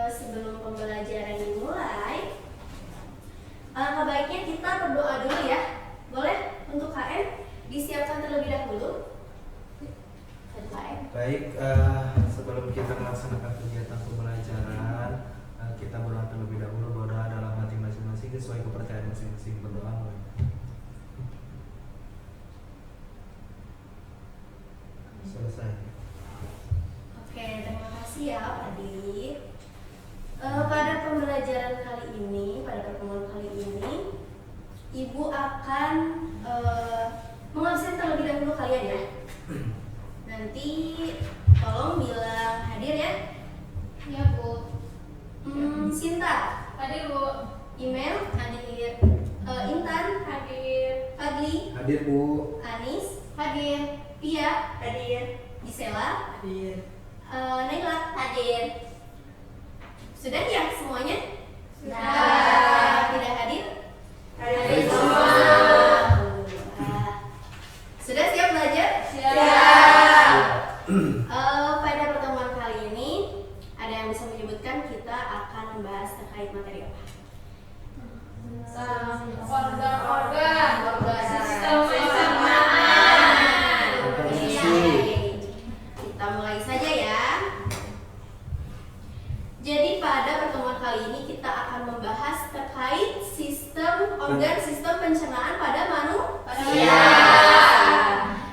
Sebelum pembelajaran dimulai, alangkah baiknya kita berdoa dulu ya. Boleh untuk KM disiapkan terlebih dahulu. Baik, sebelum kita melaksanakan kegiatan pembelajaran, kita berdoa terlebih dahulu. Berdoa dalam hati masing-masing sesuai kepercayaan masing-masing. Berdoa mulai. Selesai. Oke, terima kasih ya Pak Adi. Pada pembelajaran kali ini, pada pertemuan kali ini, Ibu akan mengabsen terlebih dahulu kalian ya. Nanti tolong bilang hadir ya. Ya Bu. Sinta Hadir Bu. Email hadir. Intan hadir. Fadli Hadir Bu. Anis Hadir. Pia hadir. Gisela Hadir. Naila hadir. Sudah ya semuanya? Sudah. Tidak hadir? Hadir semua. Sudah siap belajar? Siap. Pada pertemuan kali ini ada yang bisa menyebutkan kita akan membahas terkait materi apa? Organ-organ. Sistem pencernaan. Kita mulai saja ya. Jadi pada pertemuan kali ini kita akan membahas terkait sistem organ sistem pencernaan pada manusia.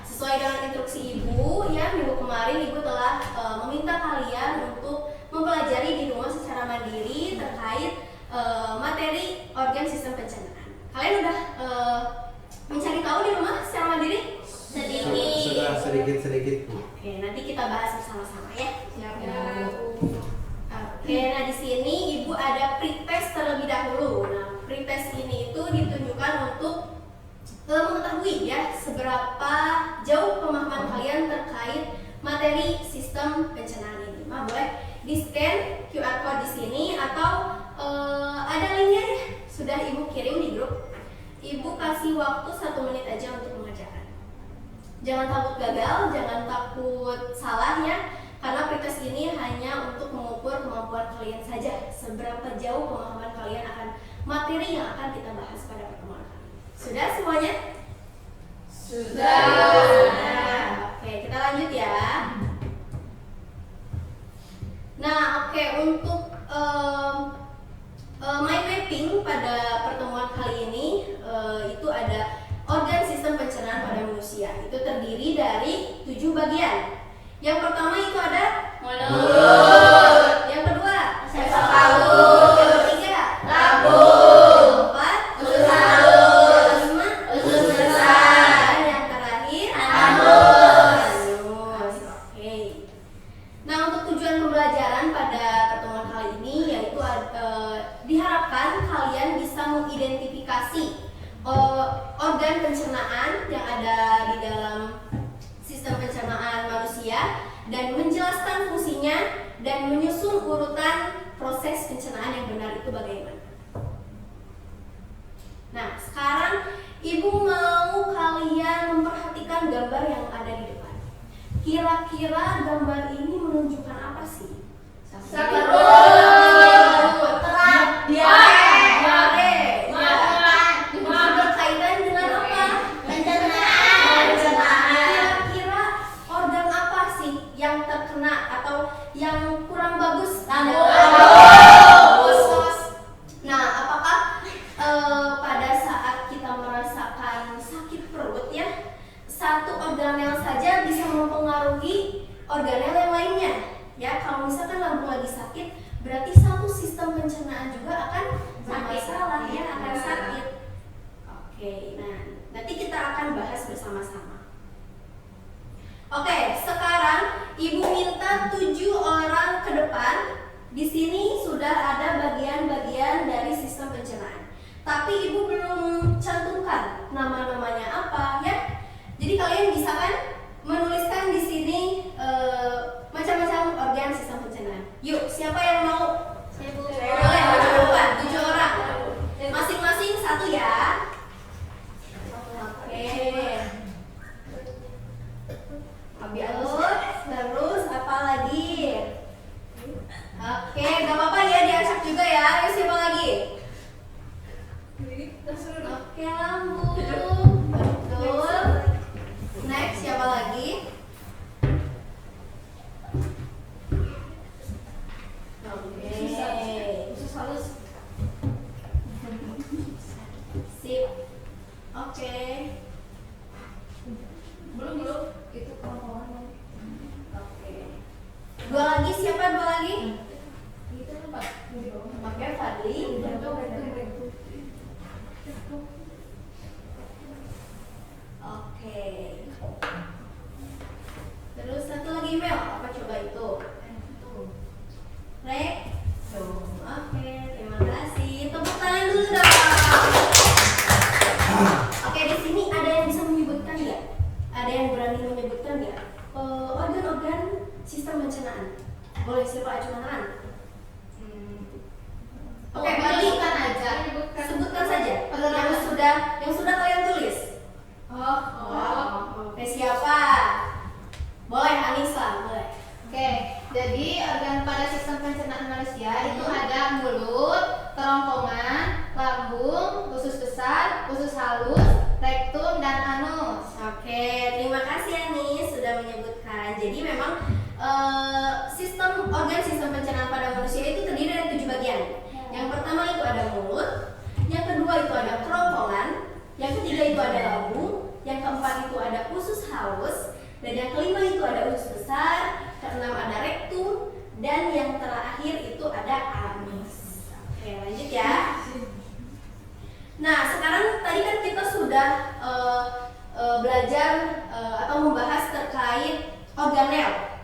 Sesuai dengan instruksi Ibu ya, minggu kemarin Ibu telah meminta kalian untuk mempelajari di rumah secara mandiri terkait materi organ sistem pencernaan. Kalian udah mencari tahu di rumah secara mandiri? Sudah sedikit Bu. Oke, nanti kita bahas bersama-sama ya. Siap. Oke, nah di sini Ibu ada pretest terlebih dahulu. Nah, pretest ini itu ditunjukkan untuk mengetahui ya seberapa jauh pemahaman kalian terkait materi sistem pencernaan ini. Boleh di-scan QR code di sini atau ada linknya ya. Sudah Ibu kirim di grup. Ibu kasih waktu 1 menit aja untuk mengerjakan. Jangan takut gagal, jangan takut salah ya. Karena pretest ini hanya untuk mengukur kemampuan kalian saja, seberapa jauh pemahaman kalian akan materi yang akan kita bahas pada pertemuan kali ini. Sudah semuanya? Sudah. Oke, kita lanjut ya. Nah, oke, untuk mind mapping pada pertemuan kali ini itu ada organ sistem pencernaan pada manusia. Itu terdiri dari 7 bagian. Yang pertama itu ada mulut. Yang kedua Esophagus. Yang ketiga Lambung. Keempat Usus halus. kelima Usus besar. dan yang terakhir Anus. Oke. Nah, untuk tujuan pembelajaran pada pertemuan kali ini yaitu diharapkan kalian bisa mengidentifikasi organ pencernaan yang ada di dalam sistem pencernaan manusia dan menjelaskan fungsinya dan menyusun urutan proses pencernaan yang benar itu bagaimana. Nah, sekarang Ibu mau kalian memperhatikan gambar yang ada di depan. Kira-kira gambar ini menunjukkan apa sih? Sakit perut. Diare. Makan. Berkaitan dengan apa? Pencernaan. Kira-kira organ apa sih yang terkena atau yang kurang bagus? Nah, apakah pada saat kita merasakan sakit perut ya, satu organel saja bisa mempengaruhi organel yang lainnya? Ya, kalau misalkan lambung lagi sakit, berarti satu sistem pencernaan juga akan bermasalah ya, akan sakit. Oke, nah nanti kita akan bahas bersama-sama. Oke, sekarang Ibu minta 7 orang ke depan. Di sini sudah ada bagian-bagian dari sistem pencernaan. Tapi Ibu belum cantumkan nama-namanya apa ya. Jadi kalian bisa kan menuliskan di sini macam-macam organ sistem pencernaan. Yuk, siapa yang mau? Saya Bu. Boleh, maju depan, 7 orang. Masing-masing satu ya. Oke. Terus apa lagi? Oke. Oke, gak apa-apa ya diacak juga ya. Ayo siapa lagi? Oke, lambung. Betul. Next, siapa lagi? Oke. Usus halus. Sip. Oke. Belum itu kawan-kawan. Oke. Dua lagi siapa? Dua lagi? Itu apa? Oke, Fadli. Oke. Terus satu lagi Mel, apa coba itu? Rek. Oke, terima kasih. Tepuk tangan dulu dong. Oke, di sini ada yang bisa menyebutkan nggak? Ada yang berani menyebutkan nggak? Organ-organ sistem pencernaan. Boleh siapa ajukan tangan? Oke, Fadli. Sebutkan aja. Sebutkan saja Organ yang sudah kalian tulis. Oke, siapa? Boleh Anissa, boleh. Oke, jadi organ pada sistem pencernaan manusia itu ada mulut, kerongkongan, lambung, usus besar, usus halus, rektum, dan anus. Oke, terima kasih Anis sudah menyebutkan. Jadi memang organ sistem pencernaan pada manusia itu terdiri dari 7 bagian. Yang pertama itu ada mulut, yang kedua itu ada kerongkongan, yang ketiga itu ada lambung, yang keempat itu ada usus halus, dan yang kelima itu ada usus besar, keenam ada rektum, dan yang terakhir itu ada anus. Oke, lanjut ya. Nah, sekarang tadi kan kita sudah belajar atau membahas terkait organel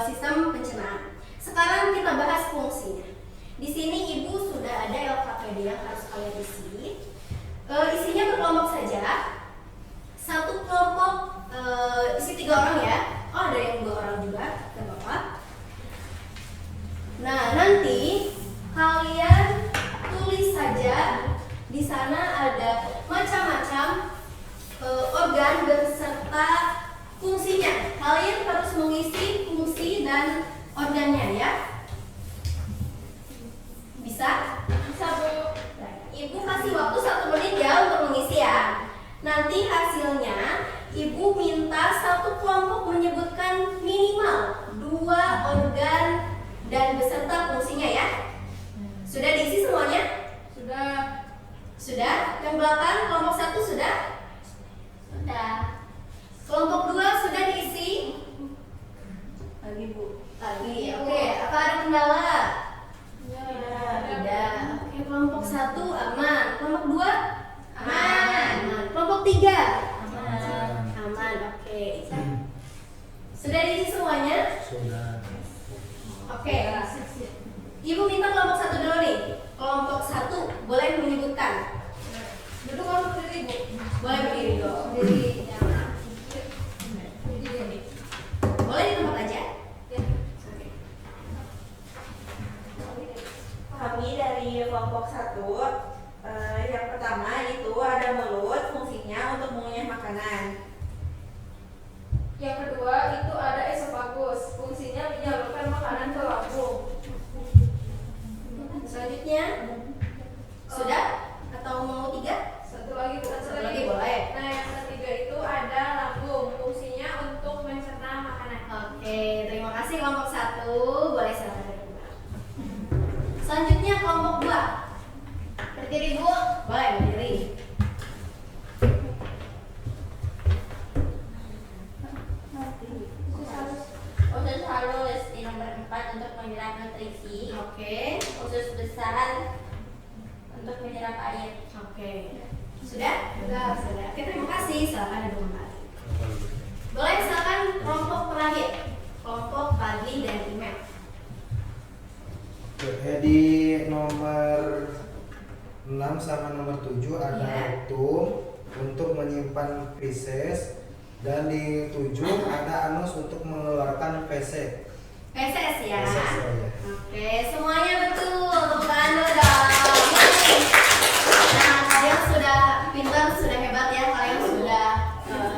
sistem pencernaan. Sekarang kita bahas fungsinya. Di sini Ibu sudah ada LKPD yang harus kalian isi. Isinya berkelompok saja. Satu kelompok isi 3 orang ya. Oh, ada yang 2 orang juga, tidak apa-apa. Nah, nanti kalian tulis saja. Di sana ada macam-macam organ beserta fungsinya. Kalian harus mengisi fungsi dan organnya ya. Bisa? Bisa, Bu. Ibu kasih waktu 1 menit ya untuk mengisi ya. Nanti hasilnya Ibu minta satu kelompok menyebutkan minimal 2 organ dan beserta fungsinya ya. Sudah diisi semuanya? Sudah. Sudah? Yang belakang kelompok 1 sudah? Sudah. Kelompok 2 sudah diisi? Lagi Bu. Lagi. Oke, apa ada kendala? Tidak. Oke, kelompok 1 aman. Kelompok 2? Aman. Kelompok 3? Aman. Oke. Sudah diisi semuanya? Sudah. Oke. Ibu minta kelompok 1 dulu nih. Kelompok 1 boleh menyebutkan. Duduk kamu berdiri, Bu. Boleh berdiri dong. Berdiri. Boleh di tempat aja. Oke. Kami dari kelompok 1, yang pertama itu ada mulut, fungsinya untuk mengunyah makanan. Yang kedua itu ada esofagus, fungsinya menyalurkan makanan ke lambung. Selanjutnya sudah atau mau 3? Satu lagi, Bu. Satu lagi boleh. Nah, yang ketiga itu ada lambung, fungsinya untuk mencerna makanan. Oke, terima kasih kelompok 1. Boleh silakan dari Bu. Selanjutnya kelompok 2. Berdiri Bu. Boleh berdiri. Usus halus di nomor 4 untuk menyerap nutrisi. Oke. Usus besar untuk menyerap air. Oke. Sudah? Sudah. Sudah. Oke, terima kasih. Silakan ada kembali. Boleh silakan kelompok terakhir. Kelompok Fadli dan Imel. Oke, di nomor 6 sama nomor 7 ada Iya. rektum untuk menyimpan feses, dan di 7 ada anus untuk mengeluarkan feses. PSS ya. Feses, ya. Oke, semuanya betul. Tepuk tangan dulu dong. Nah, kalian sudah pintar, sudah hebat ya. Kalian sudah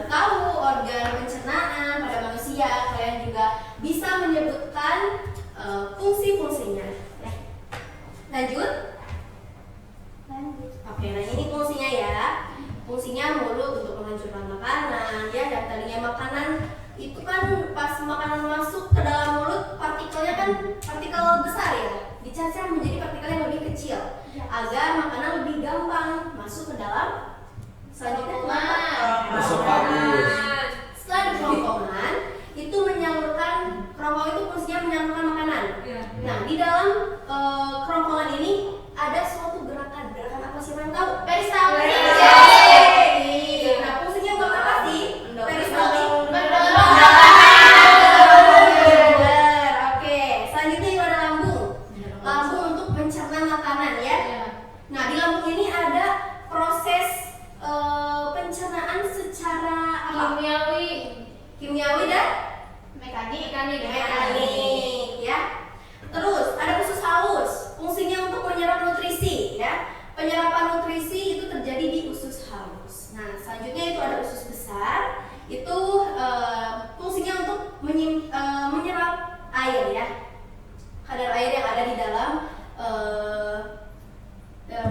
tahu organ pencernaan pada manusia. Kalian juga bisa menyebutkan fungsi fungsinya. Ya. Lanjut. Oke, nah ini fungsinya ya. Fungsinya mulut untuk menghancurkan makanan ya, dan tadinya makanan itu kan pas makanan masuk ke dalam mulut partikelnya kan partikel besar ya, dicacah menjadi partikel yang lebih kecil agar makanan lebih gampang masuk ke dalam selanjutnya Esophagus. setelah di kerongkongan itu menyalurkan, kerongkongan itu fungsinya menyalurkan makanan. Nah di dalam kerongkongan ini ada suatu gerakan apa sih, yang tahu? Peristaltik. Nah fungsinya buat apa sih peristaltik? Oke, selanjutnya itu ada lambung. Lambung untuk mencerna makanan ya. Nah di lambung ini ada proses pencernaan secara apa? Kimiawi dan Mekanik. mekanik ya. Terus ada usus halus, fungsinya untuk menyerap nutrisi ya. Penyerapan nutrisi itu terjadi di usus halus. Nah selanjutnya itu ada usus besar, itu fungsinya untuk menyerap air ya, kadar air yang ada di dalam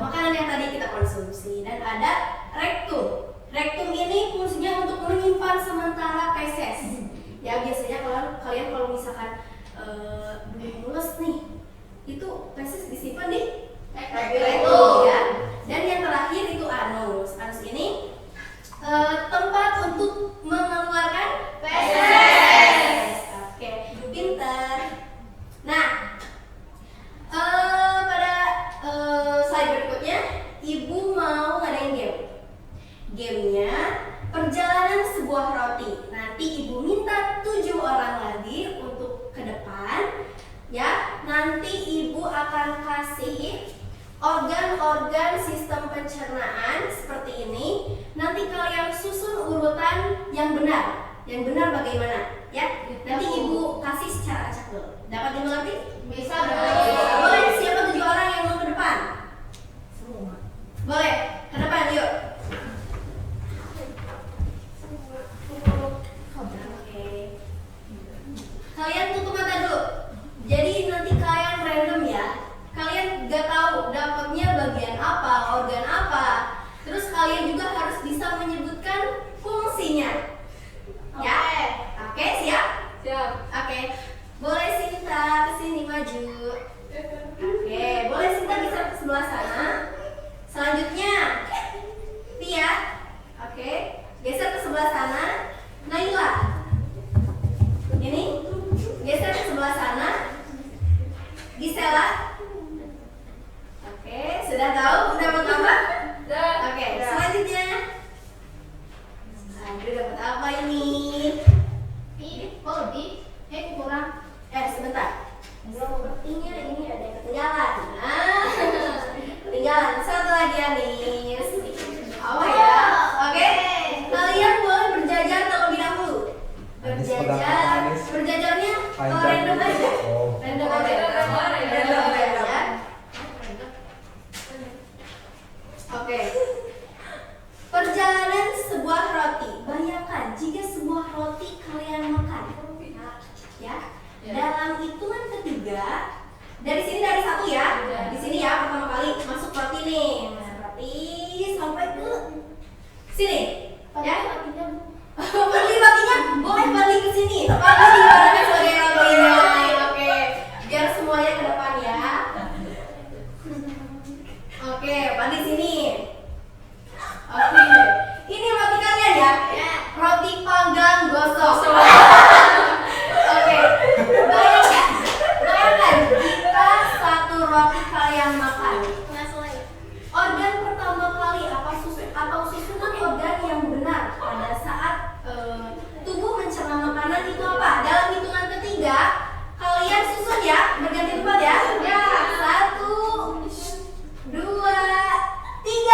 makanan yang tadi kita konsumsi. Dan ada rektum. Rektum ini fungsinya untuk menyimpan sementara feses. Ya biasanya kalian kalau misalkan mules nih, itu feses disimpan di rektum ya. Dan yang terakhir itu anus. Anus ini tempat untuk mengeluarkan feses. Oke, pinter. Nah, pada slide berikutnya, ibu mau ngadain game. Gamenya perjalanan sebuah roti. Nanti ibu minta 7 orang lagi untuk ke depan. Ya, nanti ibu akan kasih organ-organ sistem pencernaan seperti ini. Nanti kalian susun urutan yang benar. Yang benar bagaimana? Ya, nanti ibu kasih secara acak dulu. Dapat dimengerti? Bisa Boleh. Siapa 7 orang yang mau ke depan? Semua. Boleh. Ke depan yuk. Oke. Kalian tutup mata dulu. Jadi nanti kalian random ya. Kalian gak tahu dapatnya bagian apa, organ apa. Terus kalian juga harus bisa menyebutkan fungsinya. Ya? Oke, siap? Siap. Oke. Boleh Sinta kesini maju. Oke, boleh Sinta geser ke sebelah sana. Selanjutnya Tia. Oke, geser ke sebelah sana. Naila. Ini geser ke sebelah sana. Gisela. Oke, sudah tahu dapat apa? Oke, selanjutnya. Aduh, dapat apa ini? Kurang. Sebentar. Sepertinya ini ada yang ketinggalan. Ketinggalan. Satu lagi Anis. Apa ya? Oke. Kalian boleh berjajar terlebih dahulu. Anis pegang tangan Anis. Berjajarnya Panjang. random aja. Oh. Random aja. Random aja ya. Oke. Perjalanan sebuah roti. Bayangkan jika sebuah roti kalian makan. Ya. Dalam hitungan ketiga, dari sini dari 1 ya. Di sini ya pertama kali masuk roti nih. Roti sampai ke sini. Ya. Beli rotinya boleh balik ke sini. Tapi ibaratnya sebagai rotinya. Oke. Biar semuanya ke depan ya. Oke, balik sini. Oke. Ini roti kalian ya? Roti panggang gosok. Oke. Bayangkan jika satu roti kalian makan. Organ pertama kali atau susunan organ yang benar pada saat tubuh mencerna makanan itu apa? Dalam hitungan ketiga kalian susun ya, berganti tempat ya. Ya, 1, 2, 3.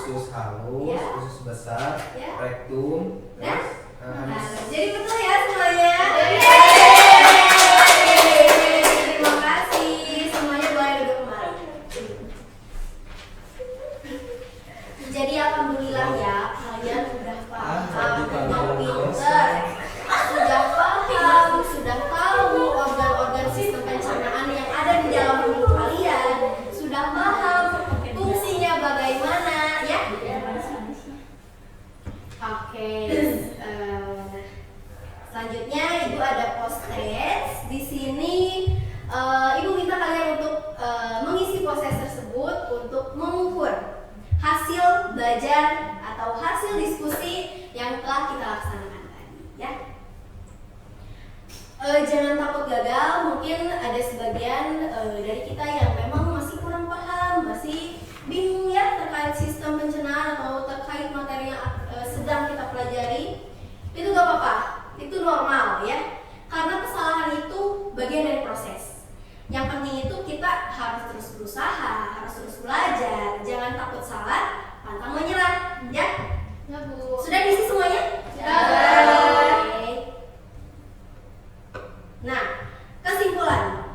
usus halus, Ya. usus besar, Ya. rektum, Nah, terus nah, anus. jadi betul ya semuanya. Terima kasih. Semuanya boleh duduk kembali. Jadi alhamdulillah ya, kalian sudah paham, memang pinter, sudah paham, sudah tahu organ-organ sistem pencernaan yang ada di dalam tubuh kalian, sudah paham fungsinya bagaimana, ya? Oke. Selanjutnya ibu ada post-test. Di sini ibu minta kalian untuk mengisi post-test tersebut untuk mengukur hasil belajar atau hasil diskusi yang telah kita laksanakan tadi, ya. Jangan takut gagal. Mungkin ada sebagian dari kita yang memang masih kurang paham, masih bingung ya terkait sistem pencernaan atau terkait materi yang sedang kita pelajari. Itu gak apa-apa, itu normal ya. Karena kesalahan itu bagian dari proses. Yang penting itu kita harus terus berusaha, harus terus belajar. Jangan takut salah, pantang menyerah, ya. Ya Bu. Sudah diisi semuanya? Sudah. Oke. Nah, kesimpulan.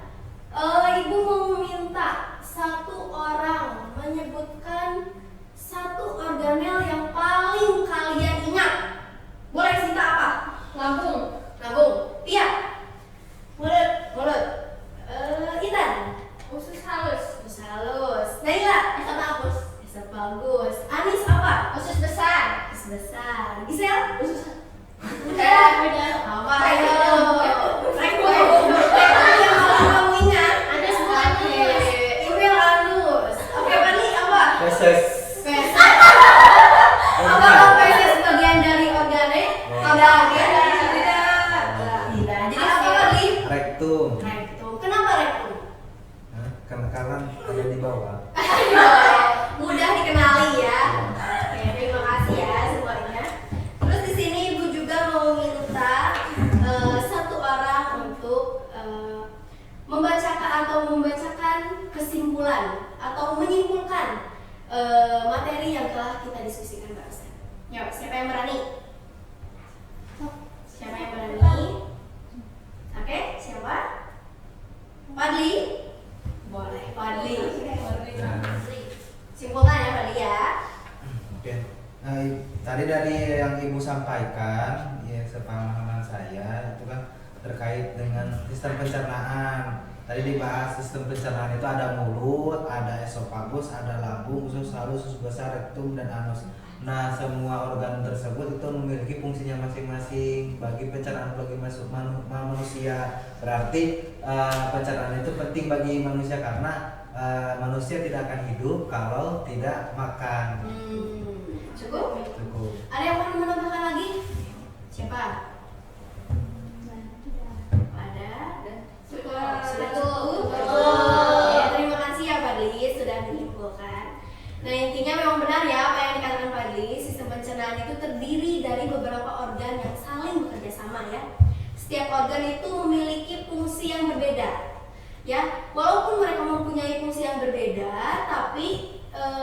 Ibu mau meminta satu orang menyebutkan satu organel yang paling kalian ingat. Boleh cerita apa? Lambung. Lambung. Iya. Mulut. Mulut. Intan. Usus halus. Usus halus. Naila. Esophagus. Esophagus. Anis apa? Usus besar. Usus besar. Gisel. Usus. Beda. Apa ayo? Rektum. Yang paling kamu ingat? Anus bukan Oke. anus. Ibu yang anus. Oke, Fadli apa? Feses. Feses. Apakah feses bagian dari organnya? Tidak. Tidak. Jadi apa Fadli? Rektum. Rektum. Kenapa rektum? Hah? Karena ada di bawah. Mudah dikenali ya. Oke, terima kasih ya semuanya. Terus di sini ibu juga mau minta satu orang untuk membacakan kesimpulan atau menyimpulkan materi yang telah kita diskusikan barusan. Ya, siapa yang berani? Siapa yang berani? Oke, siapa? Fadli? Boleh, Fadli. Simpulkan ya Fadli ya. Oke. Nah, tadi dari yang ibu sampaikan, ya sepemahaman saya itu kan terkait dengan sistem pencernaan. Tadi dibahas sistem pencernaan itu ada mulut, ada esophagus, ada lambung, usus halus, usus besar, rektum, dan anus. Nah, semua organ tersebut itu memiliki fungsinya masing-masing bagi pencernaan bagi manusia. Berarti pencernaan itu penting bagi manusia karena manusia tidak akan hidup kalau tidak makan. Cukup? Cukup. Ada yang mau menambahkan lagi? Siapa? Ada? Sudah. Sudah cukup? Betul. Ya, terima kasih ya Fadli sudah menyimpulkan. Nah, intinya memang benar ya apa yang dikatakan Fadli. Sistem pencernaan itu terdiri dari beberapa organ yang saling bekerja sama ya. Setiap organ itu memiliki fungsi yang berbeda. Ya, walaupun mereka mempunyai fungsi yang berbeda, tapi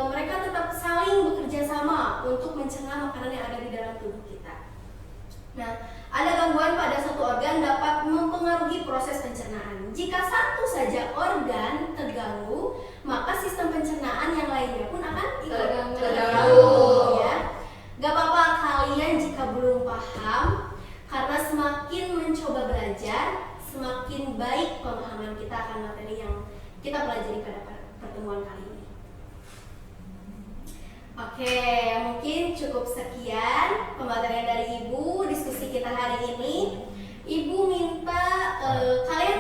mereka tetap saling bekerja sama untuk mencerna makanan yang ada di dalam tubuh kita. Nah, ada gangguan pada satu organ dapat mempengaruhi proses pencernaan. Jika satu saja organ terganggu, maka sistem pencernaan yang lainnya pun akan ikut terganggu. Ya, gak apa-apa kalian jika belum paham, karena semakin mencoba belajar, semakin baik pemahaman kita akan materi yang kita pelajari pada pertemuan kali ini. Oke, mungkin cukup sekian pematerian dari Ibu, diskusi kita hari ini. Ibu minta kalian